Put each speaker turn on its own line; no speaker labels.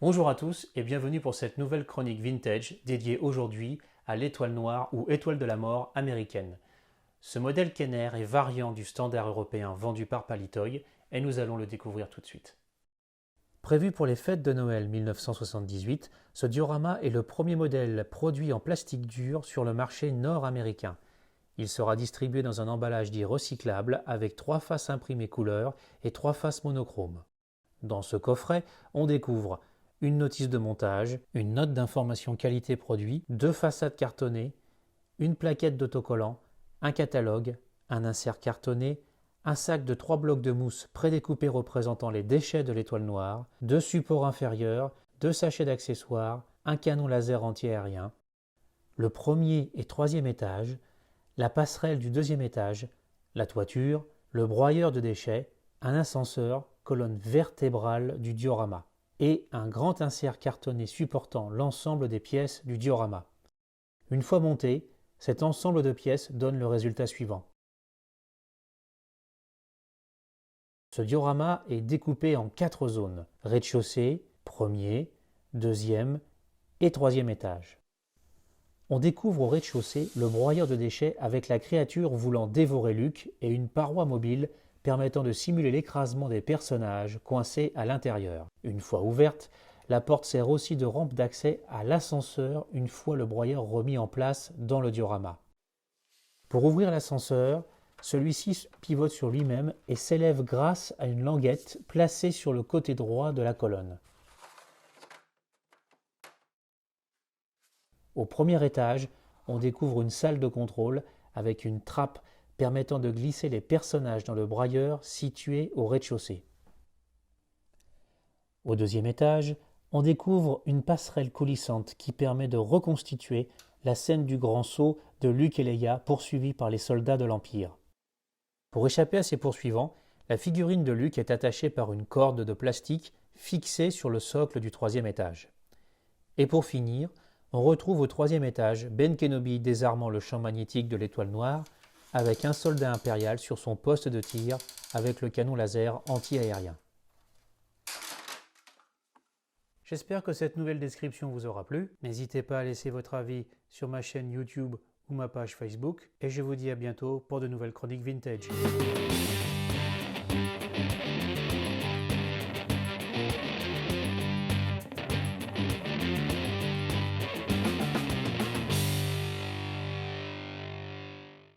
Bonjour à tous et bienvenue pour cette nouvelle chronique vintage dédiée aujourd'hui à l'étoile noire ou étoile de la mort américaine. Ce modèle Kenner est variant du standard européen vendu par Palitoy et nous allons le découvrir tout de suite. Prévu pour les fêtes de Noël 1978, ce diorama est le premier modèle produit en plastique dur sur le marché nord-américain. Il sera distribué dans un emballage dit recyclable avec 3 faces imprimées couleur et 3 faces monochromes. Dans ce coffret, on découvre une notice de montage, une note d'information qualité produit, 2 façades cartonnées, une plaquette d'autocollant, un catalogue, un insert cartonné, un sac de 3 blocs de mousse prédécoupés représentant les déchets de l'étoile noire, 2 supports inférieurs, 2 sachets d'accessoires, un canon laser anti-aérien, le premier et troisième étage, la passerelle du deuxième étage, la toiture, le broyeur de déchets, un ascenseur, colonne vertébrale du diorama, et un grand insert cartonné supportant l'ensemble des pièces du diorama. Une fois monté, cet ensemble de pièces donne le résultat suivant. Ce diorama est découpé en 4 zones, rez-de-chaussée, premier, deuxième et troisième étage. On découvre au rez-de-chaussée le broyeur de déchets avec la créature voulant dévorer Luke et une paroi mobile permettant de simuler l'écrasement des personnages coincés à l'intérieur. Une fois ouverte, la porte sert aussi de rampe d'accès à l'ascenseur une fois le broyeur remis en place dans le diorama. Pour ouvrir l'ascenseur, celui-ci pivote sur lui-même et s'élève grâce à une languette placée sur le côté droit de la colonne. Au premier étage, on découvre une salle de contrôle avec une trappe permettant de glisser les personnages dans le broyeur situé au rez-de-chaussée. Au deuxième étage, on découvre une passerelle coulissante qui permet de reconstituer la scène du grand saut de Luke et Leia poursuivis par les soldats de l'Empire. Pour échapper à ces poursuivants, la figurine de Luke est attachée par une corde de plastique fixée sur le socle du troisième étage. Et pour finir, on retrouve au troisième étage Ben Kenobi désarmant le champ magnétique de l'étoile noire avec un soldat impérial sur son poste de tir avec le canon laser anti-aérien. J'espère que cette nouvelle description vous aura plu. N'hésitez pas à laisser votre avis sur ma chaîne YouTube ou ma page Facebook et je vous dis à bientôt pour de nouvelles chroniques vintage.